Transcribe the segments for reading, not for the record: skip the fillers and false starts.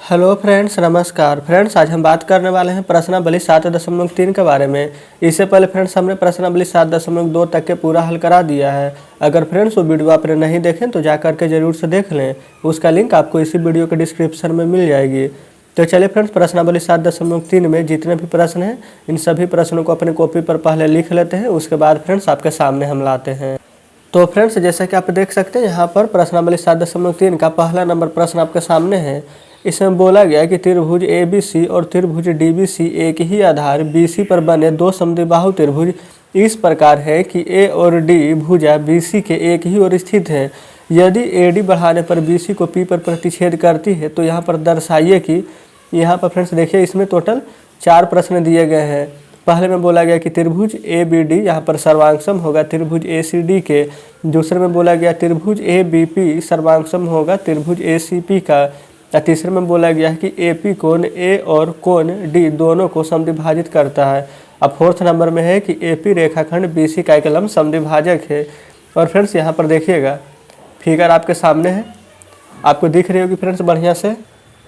Hello friends, नमस्कार friends. आज हम बात करने वाले हैं प्रश्नावली 7.3 के बारे में। इससे पहले फ्रेंड्स हमने प्रश्नावली 7.2 तक के पूरा हल करा दिया है। अगर फ्रेंड्स वो वीडियो आपने नहीं देखें तो जा करके ज़रूर से देख लें। उसका लिंक आपको इसी वीडियो के डिस्क्रिप्शन में मिल जाएगी। तो चलिए फ्रेंड्स, प्रश्नावली 7.3 में जितने भी प्रश्न हैं इन सभी प्रश्नों को अपनी कॉपी पर पहले लिख लेते हैं, उसके बाद फ्रेंड्स आपके सामने हम लाते हैं। तो फ्रेंड्स जैसा कि आप देख सकते हैं यहाँ पर प्रश्नावली 7.3 का पहला नंबर प्रश्न आपके सामने है। इसमें बोला गया कि त्रिभुज ABC और त्रिभुज DBC एक ही आधार BC पर बने दो समद्विबाहु त्रिभुज इस प्रकार है कि A और D भुजा BC के एक ही ओर स्थित है। यदि AD बढ़ाने पर BC को P पर प्रतिच्छेद करती है तो यहाँ पर दर्शाइए कि, यहाँ पर फ्रेंड्स देखिए इसमें टोटल 4 प्रश्न दिए गए हैं। पहले में बोला गया कि त्रिभुज ABD यहाँ पर सर्वांगसम होगा त्रिभुज ACD के। दूसरे में बोला गया त्रिभुज ABP सर्वांगसम होगा त्रिभुज ACP का। तीसरे में बोला गया है कि AP कोण A और कोण D दोनों को समद्विभाजित करता है। अब फोर्थ नंबर में है कि AP रेखाखंड BC का एक लंब समद्विभाजक है। और फ्रेंड्स यहाँ पर देखिएगा फिगर आपके सामने है, आपको दिख रही होगी फ्रेंड्स बढ़िया से।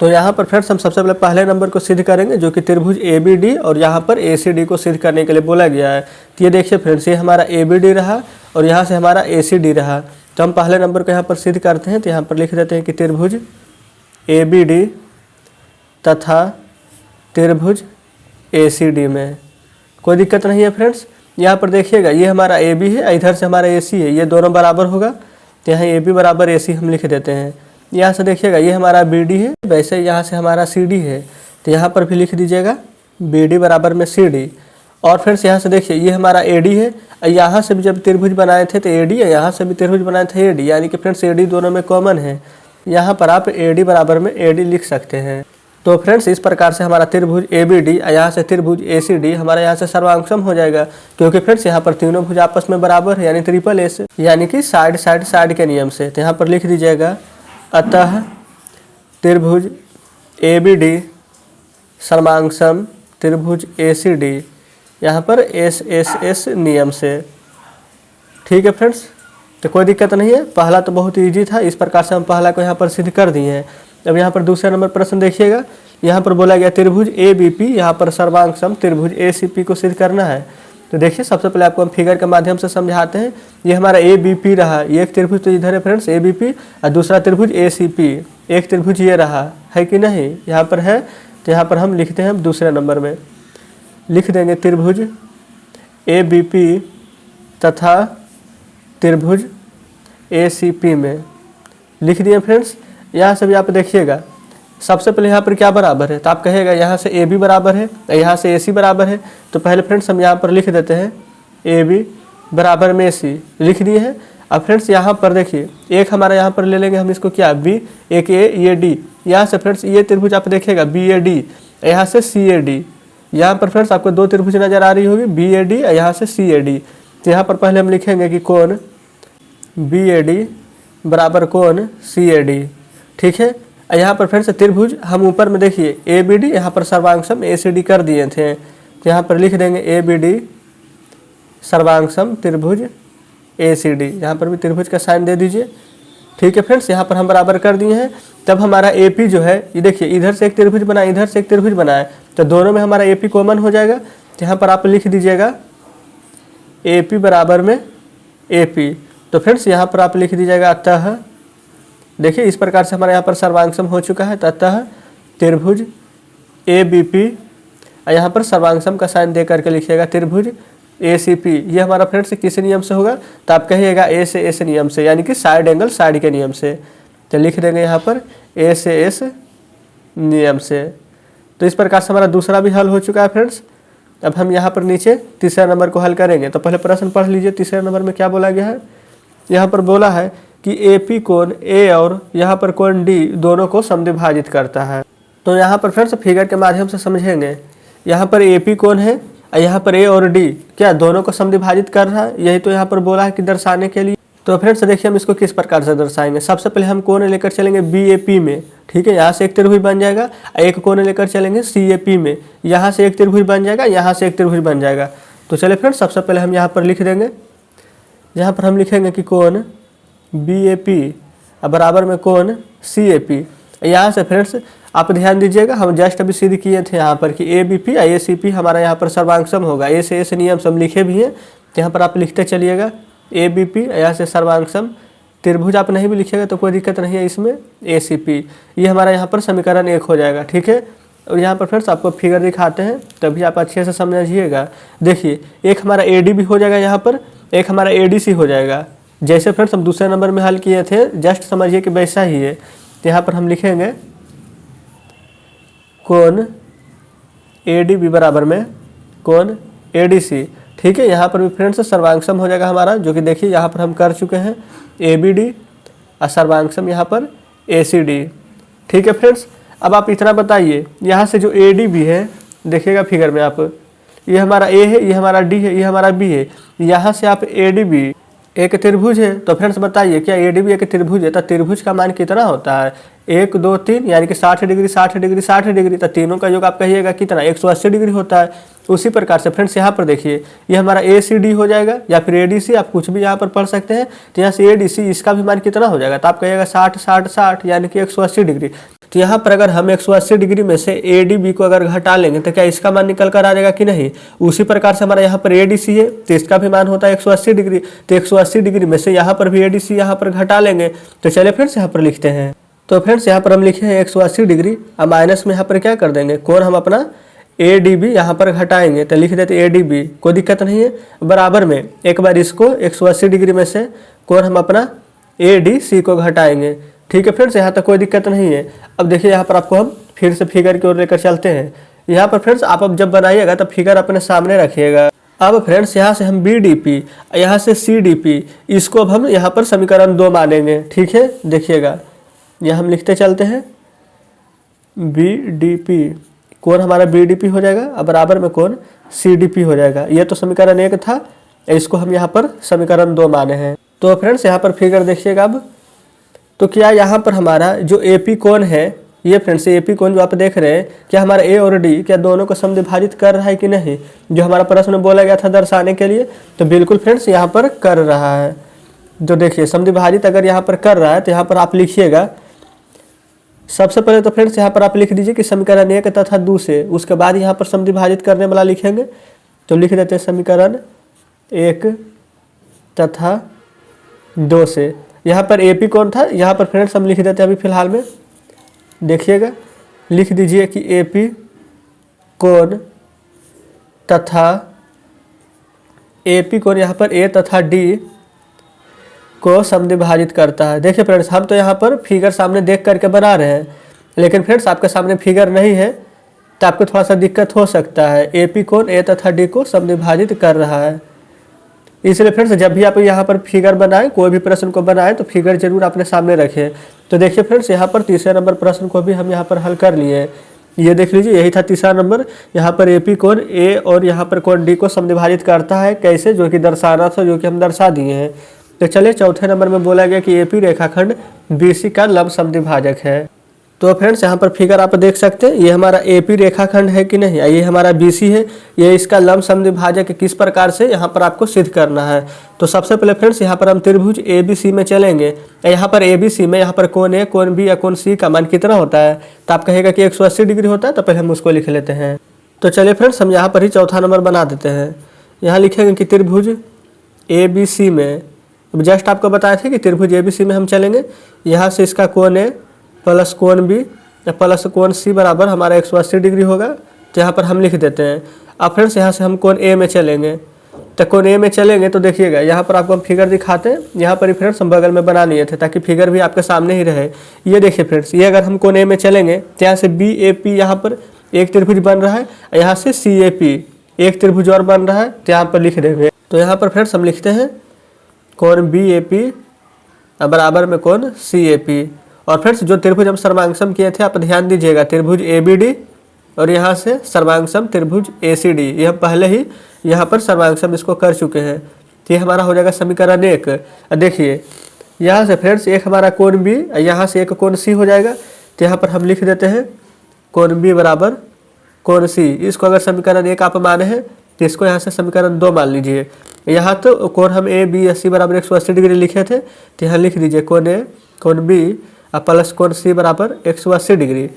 तो यहाँ पर फ्रेंड्स हम सबसे पहले नंबर को सिद्ध करेंगे जो कि त्रिभुज ABD और यहाँ पर ACD को सिद्ध करने के लिए बोला गया है। तो ये देखिए फ्रेंड्स, ये हमारा ABD रहा और यहाँ से हमारा ACD रहा। तो हम पहले नंबर को यहाँ पर सिद्ध करते हैं। तो यहाँ पर लिख देते हैं कि त्रिभुज ABD तथा त्रिभुज ACD में कोई दिक्कत नहीं है फ्रेंड्स। यहाँ पर देखिएगा ये हमारा AB है, इधर से हमारा AC है, ये दोनों बराबर होगा। तो यहाँ AB बराबर AC हम लिख देते हैं। यहाँ से देखिएगा ये हमारा BD है, वैसे यहाँ से हमारा CD है, तो यहाँ पर भी लिख दीजिएगा BD बराबर में CD। और फ्रेंड्स यहाँ से देखिए ये हमारा AD है, यहाँ से भी जब त्रिभुज बनाए थे तो AD है, यहाँ से भी त्रिभुज बनाए थे AD, यानी कि फ्रेंड्स AD दोनों में कॉमन है। यहाँ पर आप AD बराबर में AD लिख सकते हैं। तो फ्रेंड्स इस प्रकार से हमारा त्रिभुज ABD यहाँ से त्रिभुज ACD हमारा यहाँ से सर्वांगसम हो जाएगा, क्योंकि फ्रेंड्स यहाँ पर तीनों भुज आपस में बराबर है, यानी ट्रिपल एस, यानी कि साइड के नियम से। तो यहाँ पर लिख दीजिएगा अतः त्रिभुज ABD सर्वांगसम त्रिभुज ACD यहाँ पर SSS नियम से। ठीक है फ्रेंड्स, तो कोई दिक्कत नहीं है। पहला तो बहुत इजी था, इस प्रकार से हम पहला को यहाँ पर सिद्ध कर दिए हैं। अब यहाँ पर दूसरा नंबर प्रश्न देखिएगा, यहाँ पर बोला गया त्रिभुज ABP यहाँ पर सर्वांगसम त्रिभुज ACP को सिद्ध करना है। तो देखिए सबसे पहले आपको हम फिगर के माध्यम से समझाते हैं। ये हमारा ABP रहा, ये एक त्रिभुज तो इधर है फ्रेंड्स ABP, और दूसरा त्रिभुज ACP, एक त्रिभुज ये रहा है कि नहीं, यहाँ पर है। तो यहाँ पर हम लिखते हैं दूसरे नंबर में लिख देंगे त्रिभुज ABP तथा त्रिभुज ACP में लिख दिए फ्रेंड्स। यहाँ से भी आप देखिएगा सबसे पहले यहाँ पर क्या बराबर है, तो आप कहेगा यहाँ से AB बराबर है, यहाँ से AC बराबर है। तो पहले फ्रेंड्स हम यहाँ पर लिख देते हैं AB बराबर में AC लिख दिए हैं। अब फ्रेंड्स यहाँ पर देखिए एक हमारा यहाँ पर ले लेंगे हम इसको क्या B, एक A ये D, यहाँ से फ्रेंड्स ये त्रिभुज आप देखिएगा BAD, यहाँ से CAD। यहाँ पर फ्रेंड्स आपको दो त्रिभुज नजर आ रही होगी BAD और यहाँ से CAD। तो यहाँ पर पहले हम लिखेंगे कि कोण BAD बराबर कोण CAD। ठीक है, यहाँ पर फ्रेंड्स त्रिभुज हम ऊपर में देखिए ABD यहाँ पर सर्वांगसम ACD कर दिए थे। तो यहाँ पर लिख देंगे ABD सर्वांगसम त्रिभुज ACD, यहाँ पर भी त्रिभुज का साइन दे दीजिए। ठीक है फ्रेंड्स, यहाँ पर हम बराबर कर दिए हैं। तब हमारा AP जो है ये देखिए इधर से एक त्रिभुज बना, इधर से एक त्रिभुज बना है, तो दोनों में हमारा AP कॉमन हो जाएगा। तो यहाँ पर आप लिख दीजिएगा AP बराबर में AP। तो फ्रेंड्स यहाँ पर आप लिख दीजिएगा अतः, देखिए इस प्रकार से हमारे यहाँ पर सर्वांगसम हो चुका है। तो अतः त्रिभुज ABP, यहाँ पर सर्वांगसम का साइन दे करके लिखिएगा त्रिभुज ACP। ये हमारा फ्रेंड्स किस नियम से होगा, तो आप कहिएगा A से S नियम से, यानी कि साइड एंगल साइड के नियम से। तो लिख देंगे यहाँ पर A से S नियम से। तो इस प्रकार से हमारा दूसरा भी हल हो चुका है फ्रेंड्स। अब हम यहाँ पर नीचे तीसरा नंबर को हल करेंगे। तो पहले प्रश्न पढ़ लीजिए, तीसरे नंबर में क्या बोला गया है। यहाँ पर बोला है कि AP कोण A और यहाँ पर कोण D दोनों को समद्विभाजित करता है। तो यहाँ पर फ्रेंड्स फिगर के माध्यम से समझेंगे। यहाँ पर AP कोण है और यहाँ पर A और D क्या दोनों को समद्विभाजित कर रहा है, यही तो यहाँ पर बोला है कि दर्शाने के लिए। तो फ्रेंड्स देखिए हम इसको किस प्रकार से दर्शाएंगे। सबसे पहले हम कोण लेकर चलेंगे BAP में। ठीक है, यहाँ से एक त्रिभुज बन जाएगा। एक कोण लेकर चलेंगे CAP में, यहाँ से एक त्रिभुज बन जाएगा, यहाँ से एक त्रिभुज बन जाएगा। तो चलिए फ्रेंड्स सबसे पहले हम यहाँ पर लिख देंगे, यहाँ पर हम लिखेंगे कि कोण BAP बराबर में कोण CAP। यहाँ से फ्रेंड्स आप ध्यान दीजिएगा, हम जस्ट अभी सिद्ध किए थे यहाँ पर कि ABP ACP हमारा यहाँ पर सर्वांगसम होगा। ए से नियम सब लिखे भी हैं, तो यहाँ पर आप लिखते चलिएगा ABP, यहाँ से सर्वांगसम त्रिभुज आप नहीं भी लिखिएगा तो कोई दिक्कत नहीं है इसमें, ACP ये हमारा यहाँ पर समीकरण 1 हो जाएगा। ठीक है, और यहाँ पर फ्रेंड्स आपको फिगर दिखाते हैं तभी आप अच्छे से समझिएगा। देखिए एक हमारा AD हो जाएगा यहाँ पर, एक हमारा ADC हो जाएगा। जैसे फ्रेंड्स हम दूसरे नंबर में हल किए थे, जस्ट समझिए कि वैसा ही है। तो यहाँ पर हम लिखेंगे कोण ADB बराबर में कोण ADC। ठीक है, यहाँ पर भी फ्रेंड्स सर्वांगसम हो जाएगा हमारा, जो कि देखिए यहाँ पर हम कर चुके हैं ABD और सर्वांगसम यहाँ पर ACD। ठीक है फ्रेंड्स, अब आप इतना बताइए, यहाँ से जो ADB है देखिएगा फिगर में आप, ये हमारा A है, ये हमारा D है, ये हमारा B है। यहाँ से आप ADB एक त्रिभुज है, तो फ्रेंड्स बताइए क्या ADB एक त्रिभुज है? तो त्रिभुज का मान कितना होता है? 1 2 3 यानी कि 60 डिग्री 60 डिग्री 60 डिग्री। तो तीनों का योग आप कहिएगा कितना? 180 डिग्री होता है। उसी प्रकार से फ्रेंड्स यहाँ पर देखिए, ये हमारा ACD हो जाएगा या फिर ADC, आप कुछ भी यहाँ पर पढ़ सकते हैं। तो यहाँ से ADC इसका भी मान कितना हो जाएगा? तो आप कहिएगा 60 60 60 यानी कि 180 डिग्री। तो यहाँ पर अगर हम 180 डिग्री में से ADB को अगर घटा लेंगे तो क्या इसका मान निकल कर आ जाएगा कि नहीं? उसी प्रकार से हमारा यहाँ पर ADC है, तो इसका भी मान होता है 180 डिग्री। तो 180 डिग्री में से यहाँ पर भी ADC यहाँ पर घटा लेंगे। तो चलिए फ्रेंड्स यहाँ पर लिखते हैं। तो फ्रेंड्स यहाँ पर हम लिखे हैं 180 डिग्री, अब माइनस में यहाँ पर क्या कर देंगे, कोण हम अपना ADB यहाँ पर घटाएंगे। तो लिख देते ADB, कोई दिक्कत नहीं है। बराबर में एक बार इसको 180 डिग्री में से कोण हम अपना ADC को घटाएंगे। ठीक है फ्रेंड्स, यहाँ तक कोई दिक्कत नहीं है। अब देखिए यहाँ पर आपको हम फिर से फिगर की ओर लेकर चलते हैं। यहाँ पर फ्रेंड्स आप अब जब बनाइएगा तब फिगर अपने सामने रखिएगा। अब फ्रेंड्स यहाँ से हम BDP, यहाँ से CDP, इसको अब हम यहाँ पर समीकरण 2 मानेंगे। ठीक है, देखिएगा यह हम लिखते चलते हैं BDP, कोण हमारा BDP हो जाएगा, अब बराबर में कोण CDP हो जाएगा। ये तो समीकरण 1 था, इसको हम यहाँ पर समीकरण 2 माने हैं। तो फ्रेंड्स यहाँ पर फिगर देखिएगा अब, तो क्या यहाँ पर हमारा जो AP कोण है, ये फ्रेंड्स AP कोण जो आप देख रहे हैं, क्या हमारा A और D क्या दोनों को समद्विभाजित कर रहा है कि नहीं? जो हमारा प्रश्न में बोला गया था दर्शाने के लिए, तो बिल्कुल फ्रेंड्स यहाँ पर कर रहा है। जो देखिए समद्विभाजित अगर यहाँ पर कर रहा है तो यहाँ पर आप लिखिएगा, सबसे पहले तो फ्रेंड्स यहाँ पर आप लिख दीजिए कि समीकरण 1 तथा 2 से, उसके बाद यहाँ पर समद्विभाजित करने वाला लिखेंगे। तो लिख देते हैं समीकरण 1 तथा 2 से। यहाँ पर AP कौन था, यहाँ पर फ्रेंड्स हम लिख देते हैं अभी फिलहाल में, देखिएगा लिख दीजिए कि AP कोण तथा AP कोण यहाँ पर A तथा D को समद्विभाजित करता है। देखिए फ्रेंड्स हम तो यहाँ पर फिगर सामने देख करके बना रहे हैं, लेकिन फ्रेंड्स आपके सामने फिगर नहीं है तो आपको थोड़ा सा दिक्कत हो सकता है। AP कोण A तथा D को समद्विभाजित कर रहा है, इसलिए फ्रेंड्स जब भी आप यहाँ पर फिगर बनाएं, कोई भी प्रश्न को बनाएं तो फिगर जरूर अपने सामने रखें। तो देखिए फ्रेंड्स यहाँ पर तीसरे नंबर प्रश्न को भी हम यहाँ पर हल कर लिए। ये देख लीजिए, यही था तीसरा नंबर। यहाँ पर AP कोण A और यहाँ पर कोण D को समद्विभाजित करता है, कैसे, जो कि दर्शाना था, जो कि हम दर्शा दिए हैं। तो चलिए चौथे नंबर में बोला गया कि AP रेखाखंड BC का लंब समद्विभाजक है। तो फ्रेंड्स यहाँ पर फिगर आप देख सकते हैं, ये हमारा AP रेखाखंड है कि नहीं, ये हमारा BC है, ये इसका लंब समद्विभाजक किस प्रकार से यहाँ पर आपको सिद्ध करना है। तो सबसे पहले फ्रेंड्स यहाँ पर हम त्रिभुज ABC में चलेंगे। यहाँ पर ABC में यहाँ पर कोण A, कोण B या कोण C का मान कितना होता है? तो आप कहेगा कि 180 डिग्री होता है। तो पहले हम उसको लिख लेते हैं। तो चलिए फ्रेंड्स हम यहाँ पर ही चौथा नंबर बना देते हैं। यहाँ लिखेंगे कि त्रिभुज ABC में, जस्ट आपको बताए थे कि त्रिभुज ABC में हम चलेंगे। यहाँ से इसका कोण A प्लस कोण B या प्लस कोण C बराबर हमारा 180 डिग्री होगा। तो यहाँ पर हम लिख देते हैं। अब फ्रेंड्स यहाँ से हम कोण A में चलेंगे। तो कोण A में चलेंगे तो देखिएगा यहाँ पर आपको हम फिगर दिखाते हैं। यहाँ पर ही फ्रेंड्स हम बगल में बना लिए थे ताकि फिगर भी आपके सामने ही रहे। ये देखिए फ्रेंड्स, ये अगर हम कोण A में चलेंगे तो यहाँ से BAP यहाँ पर एक त्रिभुज बन रहा है, यहाँ से CAP एक त्रिभुज और बन रहा है। तो यहाँ पर लिख देंगे। तो यहाँ पर फ्रेंड्स हम लिखते हैं कोण BAP बराबर में कोण CAP। और फ्रेंड्स जो त्रिभुज हम सर्वांगसम किए थे आप ध्यान दीजिएगा, त्रिभुज ABD और यहाँ से सर्वांगसम त्रिभुज ACD, ये हम पहले ही यहाँ पर सर्वांगसम इसको कर चुके हैं। तो ये हमारा हो जाएगा समीकरण 1। देखिए यहाँ से फ्रेंड्स एक हमारा कोण B, यहाँ से एक कोण C हो जाएगा। तो यहाँ पर हम लिख देते हैं कोण B बराबर कोण C। इसको अगर समीकरण 1 आप माने हैं तो इसको यहाँ से समीकरण 2 मान लीजिए। यहाँ तो कोण हम A B C बराबर 180 डिग्री लिखे थे, तो यहाँ लिख दीजिए कोण A कोण B प्लस कोण C बराबर 180 डिग्री।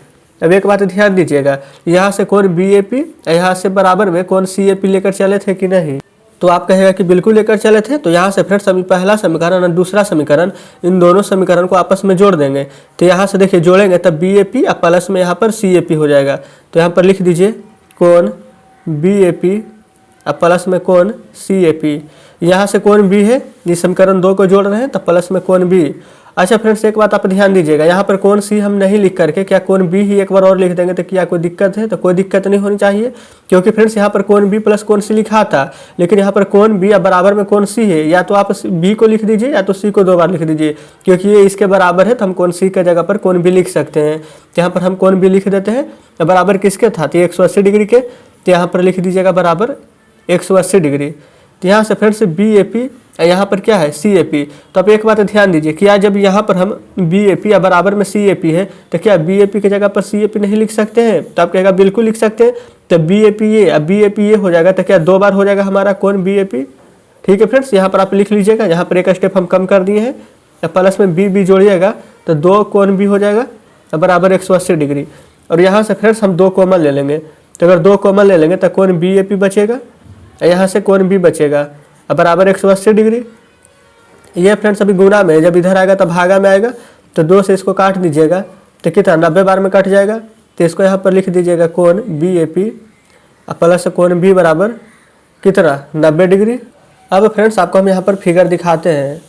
अब एक बात ध्यान दीजिएगा, यहाँ से कोण BAP यहाँ से बराबर में कोण CAP लेकर चले थे कि नहीं, तो आप कहेगा कि बिल्कुल लेकर चले थे। तो यहाँ से फ्रेंड्स अभी पहला समीकरण और दूसरा समीकरण, इन दोनों समीकरण को आपस में जोड़ देंगे। तो यहाँ से देखिए जोड़ेंगे तब BAP और प्लस में यहाँ पर CAP हो जाएगा। तो यहाँ पर लिख दीजिए कोण BAP और प्लस में कोण CAP। यहाँ से कोण B है, ये समीकरण 2 को जोड़ रहे हैं, तब प्लस में कोण B। अच्छा फ्रेंड्स एक बात आप ध्यान दीजिएगा, यहाँ पर कोण C हम नहीं लिख करके क्या कोण B ही एक बार और लिख देंगे तो क्या कोई दिक्कत है? तो कोई दिक्कत नहीं होनी चाहिए, क्योंकि फ्रेंड्स यहाँ पर कोण B प्लस कोण C लिखा था, लेकिन यहाँ पर कोण B बराबर में कोण C है। या तो आप B को लिख दीजिए या तो C को 2 बार लिख दीजिए, क्योंकि ये इसके बराबर है तो हम कोण C के जगह पर कोण B लिख सकते हैं। यहाँ पर हम कोण B लिख देते हैं, बराबर किसके था? तो 180 डिग्री के। तो यहाँ पर लिख दीजिएगा बराबर 180 डिग्री। तो यहाँ से फ्रेंड्स BAP यहाँ पर क्या है? CAP। तो अब एक बात ध्यान दीजिए, क्या जब यहाँ पर हम BAP या बराबर में CAP है तो क्या BAP की जगह पर CAP नहीं लिख सकते हैं? तो आप कहेगा बिल्कुल लिख सकते हैं। तो BAP ये अब BAP ये हो जाएगा, तो क्या 2 बार हो जाएगा हमारा कोण BAP। ठीक है फ्रेंड्स, यहाँ पर आप लिख लीजिएगा, यहाँ पर एक स्टेप हम कम कर दिए हैं। अब प्लस में B जोड़िएगा तो 2 कोण B हो जाएगा बराबर 180 डिग्री। और यहाँ से फ्रेंड्स हम 2 कॉमन ले लेंगे, तो अगर 2 कॉमन ले लेंगे तो कोण BAP बचेगा, यहाँ से कोण B बचेगा बराबर 180 डिग्री। ये फ्रेंड्स अभी गुणा में, जब इधर आएगा तो भागा में आएगा, तो 2 से इसको काट दीजिएगा तो कितना 90 बार में कट जाएगा। तो इसको यहाँ पर लिख दीजिएगा कोण BAP प्लस कोण B बराबर कितना 90 डिग्री। अब फ्रेंड्स आपको हम यहाँ पर फिगर दिखाते हैं।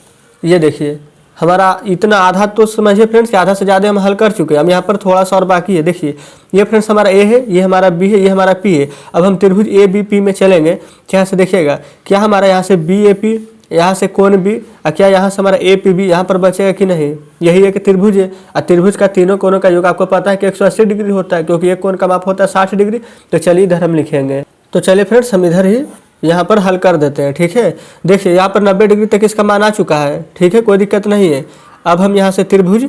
ये देखिए हमारा इतना आधा तो समझिए फ्रेंड्स, आधा से ज़्यादा हम हल कर चुके हैं। हम यहाँ पर थोड़ा सा और बाकी है। देखिए ये फ्रेंड्स हमारा A है, ये हमारा B है, ये हमारा P है। अब हम त्रिभुज ABP में चलेंगे। यहाँ से देखिएगा क्या हमारा यहाँ से BAP, यहाँ से कोण B, और क्या यहाँ से हमारा APB यहाँ पर बचेगा कि नहीं? यही एक त्रिभुज है, और त्रिभुज का तीनों कोणों का योग आपको पता है कि 180 डिग्री होता है, क्योंकि एक कोण का माप होता है 60 डिग्री। तो चलिए इधर हम लिखेंगे। तो चलिए फ्रेंड्स हम इधर ही यहाँ पर हल कर देते हैं। ठीक है, देखिए यहाँ पर 90 डिग्री तक इसका मान आ चुका है। ठीक है, कोई दिक्कत नहीं है। अब हम यहाँ से त्रिभुज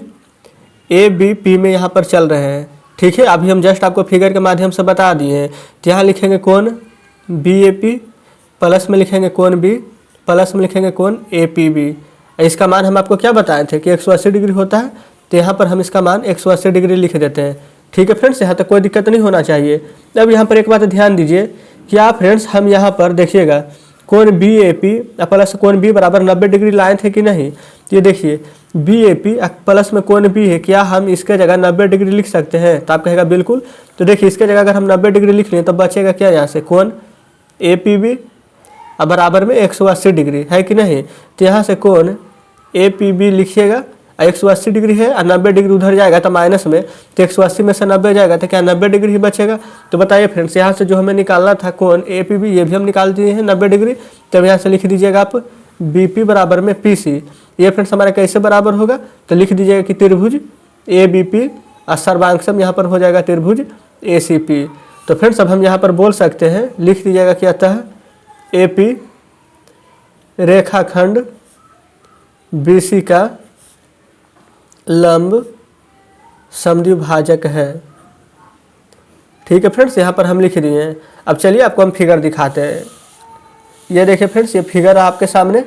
ABP में यहाँ पर चल रहे हैं। ठीक है, अभी हम जस्ट आपको फिगर के माध्यम से बता दिए हैं। तो यहाँ लिखेंगे कोण BAP, प्लस में लिखेंगे कोण B, प्लस में लिखेंगे कोण APB। इसका मान हम आपको क्या बताए थे कि 180 डिग्री होता है, तो यहाँ पर हम इसका मान 180 डिग्री लिख देते हैं। ठीक है फ्रेंड्स, यहाँ तक कोई दिक्कत नहीं होना चाहिए। अब यहाँ पर एक बात ध्यान दीजिए, क्या फ्रेंड्स हम यहाँ पर देखिएगा कोण BAP प्लस कोण B बराबर 90 डिग्री लाए थे कि नहीं? ये देखिए BAP प्लस में कोण B है, क्या हम इसके जगह 90 डिग्री लिख सकते हैं? तो आप कहेगा बिल्कुल। तो देखिए इसके जगह अगर हम 90 डिग्री लिख लें तो बचेगा क्या? यहाँ से कोण APB बराबर में 180 डिग्री है कि नहीं? तो यहाँ से कोण APB लिखिएगा, 180 डिग्री है और 90 डिग्री उधर जाएगा तो माइनस में, तो 180 में से 90 जाएगा तो क्या 90 डिग्री ही बचेगा? तो बताइए फ्रेंड्स, यहाँ से जो हमें निकालना था कोण APB, ये भी हम निकाल दिए हैं 90 डिग्री। तब यहाँ से लिख दीजिएगा आप BP बराबर में PC। ये फ्रेंड्स हमारा कैसे बराबर होगा? तो लिख दीजिएगा कि त्रिभुज ABP और सर्वांशम यहाँ पर हो जाएगा त्रिभुज ACP। तो फ्रेंड्स अब हम यहाँ पर बोल सकते हैं, लिख दीजिएगा कि अतः AP रेखाखंड BC का लंब समद्विभाजक है। ठीक है फ्रेंड्स, यहाँ पर हम लिख दिए हैं। अब चलिए आपको हम फिगर दिखाते हैं। ये देखिए फ्रेंड्स, ये फिगर है आपके सामने।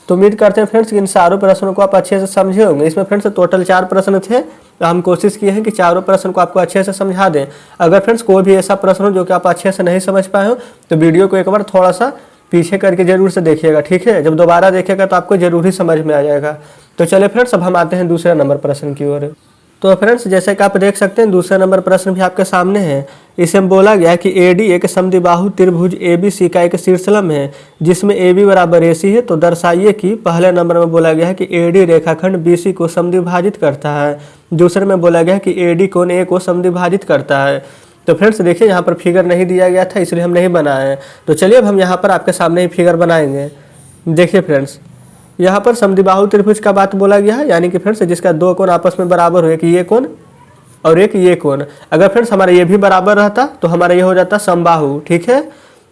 तो उम्मीद करते हैं फ्रेंड्स कि इन सारों प्रश्नों को आप अच्छे से समझे होंगे। इसमें फ्रेंड्स टोटल 4 प्रश्न थे, तो हम कोशिश किए हैं कि चारों प्रश्न को आपको अच्छे से समझा दें। अगर फ्रेंड्स कोई भी ऐसा प्रश्न हो जो कि आप अच्छे से नहीं समझ पाए हो, तो वीडियो को एक बार थोड़ा सा पीछे करके जरूर से देखिएगा। ठीक है, जब दोबारा देखिएगा तो आपको जरूर ही समझ में आ जाएगा। तो चलिए फ्रेंड्स अब हम आते हैं दूसरे नंबर प्रश्न की ओर। तो फ्रेंड्स जैसे कि आप देख सकते हैं दूसरा नंबर प्रश्न भी आपके सामने है। इसमें बोला गया है कि AD एक समद्विबाहु त्रिभुज ABC का एक शीर्षलंब है जिसमें AB बराबर AC है। तो दर्शाइए कि पहले नंबर में बोला गया है कि AD रेखाखंड BC को समद्विभाजित करता है। दूसरे में बोला गया है कि AD कोण A को समद्विभाजित करता है। तो फ्रेंड्स देखिए यहाँ पर फिगर नहीं दिया गया था, इसलिए हम नहीं बनाए हैं। तो चलिए अब हम यहाँ पर आपके सामने ही फिगर बनाएंगे। देखिए फ्रेंड्स, यहाँ पर समद्विबाहु त्रिभुज का बात बोला गया है, यानी कि फ्रेंड्स जिसका 2 कोण आपस में बराबर हो, एक ये कोण और एक ये कोण। अगर फ्रेंड्स हमारा ये भी बराबर रहता तो हमारा ये हो जाता समबाहु। ठीक है,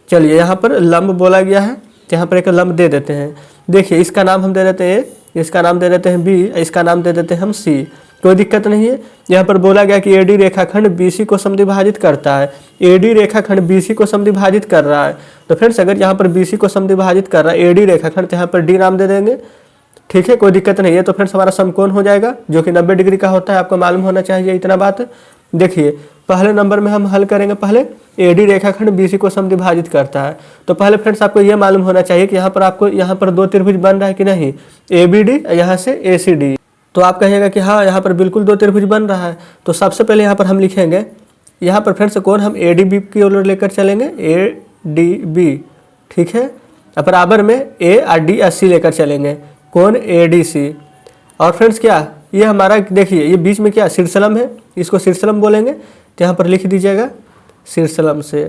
चलिए यहाँ पर लंब बोला गया है, तो यहाँ पर एक लंब दे देते हैं। देखिए इसका नाम हम दे देते हैं A, इसका नाम दे देते हैं B, इसका नाम दे देते हैं हम C। कोई दिक्कत नहीं है। यहाँ पर बोला गया कि AD रेखाखंड BC को समद्विभाजित करता है। AD रेखाखंड BC को समद्विभाजित कर रहा है। तो फ्रेंड्स अगर यहाँ पर BC को समद्विभाजित कर रहा है AD रेखाखंड, तो यहाँ पर D नाम दे देंगे। ठीक है, कोई दिक्कत नहीं है। तो फ्रेंड्स हमारा समकोण हो जाएगा जो कि 90 डिग्री का होता है, आपको मालूम होना चाहिए इतना बात। देखिए पहले नंबर में हम हल करेंगे, पहले एडी रेखाखंड बीसी को समद्विभाजित करता है। तो पहले फ्रेंड्स आपको ये मालूम होना चाहिए कि यहाँ पर आपको यहाँ पर दो त्रिभुज बन रहा है कि नहीं, एबीडी, यहाँ से एसीडी। तो आप कहिएगा कि हाँ यहाँ पर बिल्कुल दो त्रिभुज बन रहा है। तो सबसे पहले यहाँ पर हम लिखेंगे, यहाँ पर फ्रेंड्स कौन हम एडीबी की ओर लेकर चलेंगे, एडीबी, ठीक है, बराबर में ए और डी और सी लेकर चलेंगे, कौन एडीसी। और फ्रेंड्स क्या ये हमारा देखिए ये बीच में क्या शीर्षलम है, इसको शीर्षलम बोलेंगे। तो यहाँ पर लिख दीजिएगा शीर्षलम से,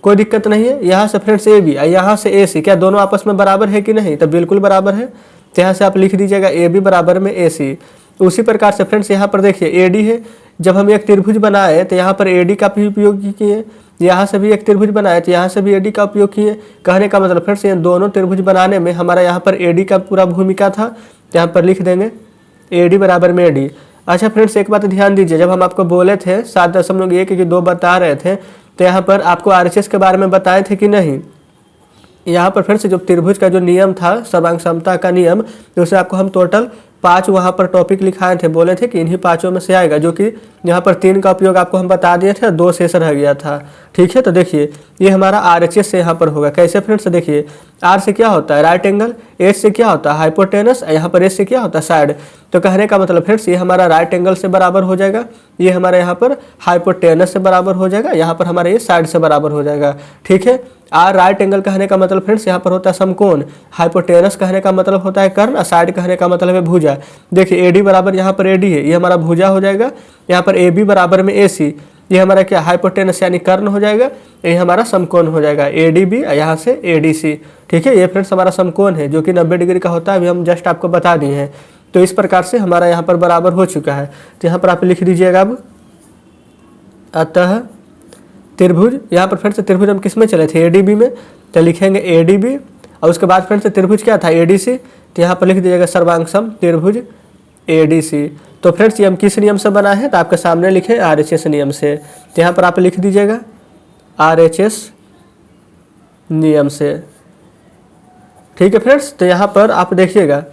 कोई दिक्कत नहीं है। यहाँ से फ्रेंड्स ए बी और यहाँ से ए सी, क्या दोनों आपस में बराबर है कि नहीं, तो बिल्कुल बराबर है। तो यहाँ से आप लिख दीजिएगा ए बी बराबर में ए सी। उसी प्रकार से फ्रेंड्स यहाँ पर देखिए ए डी है, जब हम एक त्रिभुज बनाए तो यहाँ पर ए डी का भी उपयोग किए, यहाँ से भी एक त्रिभुज बनाए तो यहाँ से भी एडी का उपयोग किए। कहने का मतलब फ्रेंड्स ये दोनों त्रिभुज बनाने में हमारा यहाँ पर एडी का पूरा भूमिका था। तो यहाँ पर लिख देंगे एडी बराबर में एडी। अच्छा फ्रेंड्स एक बात ध्यान दीजिए, जब हम आपको बोले थे 7.1 की 2 बता रहे थे तो यहाँ पर आपको आरएचएस के बारे में बताए थे कि नहीं। यहाँ पर फ्रेंड्स जो त्रिभुज का जो नियम था सर्वांग समता का नियम, तो उसे आपको हम टोटल 5 वहाँ पर टॉपिक लिखाए थे, बोले थे कि इन्हीं 5 में से आएगा, जो कि यहाँ पर 3 का उपयोग आपको हम बता दिए थे, 2 शेष रह गया था, ठीक है। तो देखिए ये हमारा आरएचएस से यहाँ पर होगा, कैसे फ्रेंड्स, देखिए आर से क्या होता है राइट एंगल, एच से क्या होता है हाइपोटेनस, यहाँ पर एच से क्या होता है साइड। तो कहने का मतलब फ्रेंड्स ये हमारा राइट एंगल से बराबर हो जाएगा, ये हमारे यहाँ पर हाइपोटेनस से बराबर हो जाएगा, यहाँ पर हमारे ये साइड से बराबर हो जाएगा, ठीक है। आर राइट एंगल कहने का मतलब फ्रेंड्स यहाँ पर होता है समकोण, हाइपोटेनस कहने का मतलब होता है कर्ण, और साइड कहने का मतलब है भुजा। देखिए एडी बराबर यहाँ पर एडी है, ये हमारा भुजा हो जाएगा, यहाँ पर ए बी बराबर में ए सी, ये हमारा क्या हाइपोटेनस यानी कर्ण हो जाएगा, ये हमारा समकोण हो जाएगा ए डी बी, यहाँ से ए डी सी, ठीक है। ये फ्रेंड्स हमारा समकोण है जो कि 90 डिग्री का होता है, अभी हम जस्ट आपको बता दिए हैं। तो इस प्रकार से हमारा यहाँ पर बराबर हो चुका है। तो यहाँ पर आप लिख दीजिएगा अब अतः त्रिभुज, यहाँ पर फ्रेंड्स त्रिभुज हम किस में चले थे एडीबी में, तो लिखेंगे एडीबी, और उसके बाद फ्रेंड्स त्रिभुज क्या था एडीसी, तो यहाँ पर लिख दीजिएगा सर्वांगसम त्रिभुज एडीसी। तो फ्रेंड्स ये हम किस नियम से बना है, तो आपके सामने लिखे आरएचएस नियम से। तो यहाँ पर आप लिख दीजिएगा आरएचएस नियम से, ठीक है फ्रेंड्स। तो यहाँ पर आप देखिएगा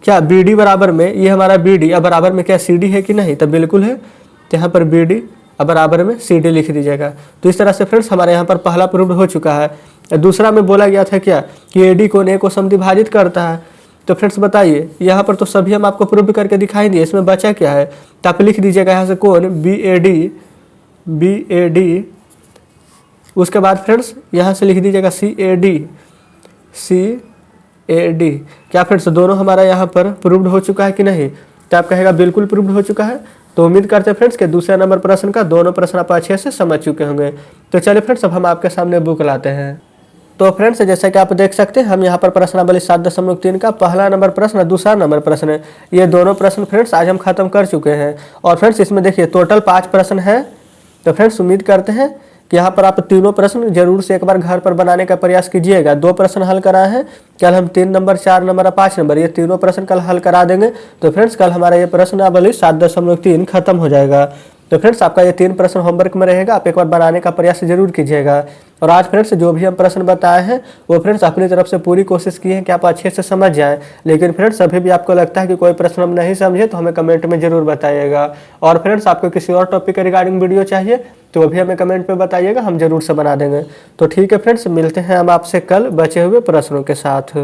क्या बी डी बराबर में, ये हमारा बी डी अब बराबर में क्या सी डी है कि नहीं, तो बिल्कुल है। तो यहाँ पर बी डी अब बराबर में सी डी लिख दीजिएगा। तो इस तरह से फ्रेंड्स हमारे यहाँ पर पहला प्रूव हो चुका है। दूसरा में बोला गया था क्या कि ए डी कोण ए को समद्विभाजित करता है। तो फ्रेंड्स बताइए यहाँ पर तो सभी हम आपको प्रूव करके दिखाई दिए, इसमें बचा क्या है, तो आप लिख दीजिएगा यहाँ से कोण बी ए डी, उसके बाद फ्रेंड्स यहाँ से लिख दीजिएगा सी ए डी। क्या फ्रेंड्स दोनों हमारा यहाँ पर प्रूव्ड हो चुका है कि नहीं, तो आप कहेगा बिल्कुल प्रूव्ड हो चुका है। तो उम्मीद करते हैं फ्रेंड्स कि दूसरे नंबर प्रश्न का दोनों प्रश्न आप अच्छे से समझ चुके होंगे। तो चलिए फ्रेंड्स अब हम आपके सामने बुक लाते हैं। तो फ्रेंड्स जैसा कि आप देख सकते हैं हम यहाँ पर प्रश्नावली 7.3 का पहला नंबर प्रश्न, दूसरा नंबर प्रश्न, ये दोनों प्रश्न फ्रेंड्स आज हम खत्म कर चुके हैं। और फ्रेंड्स इसमें देखिए टोटल 5 प्रश्न है। तो फ्रेंड्स उम्मीद करते हैं कि यहाँ पर आप तीनों प्रश्न जरूर से एक बार घर पर बनाने का प्रयास कीजिएगा। 2 प्रश्न हल कराए हैं, कल हम 3 नंबर, 4 नंबर और 5 नंबर, ये तीनों प्रश्न कल हल करा देंगे। तो फ्रेंड्स कल हमारा ये प्रश्नावली 7.3 खत्म हो जाएगा। तो फ्रेंड्स आपका ये 3 प्रश्न होमवर्क में रहेगा, आप एक बार बनाने का प्रयास जरूर कीजिएगा। और आज फ्रेंड्स जो भी हम प्रश्न बताए हैं वो फ्रेंड्स अपनी तरफ से पूरी कोशिश की है कि आप अच्छे से समझ जाएं। लेकिन फ्रेंड्स अभी भी आपको लगता है कि कोई प्रश्न हम नहीं समझे तो हमें कमेंट में जरूर बताइएगा। और फ्रेंड्स आपको किसी और टॉपिक के रिगार्डिंग वीडियो चाहिए तो वो भी हमें कमेंट में बताइएगा, हम जरूर से बना देंगे। तो ठीक है फ्रेंड्स, मिलते हैं हम आपसे कल बचे हुए प्रश्नों के साथ।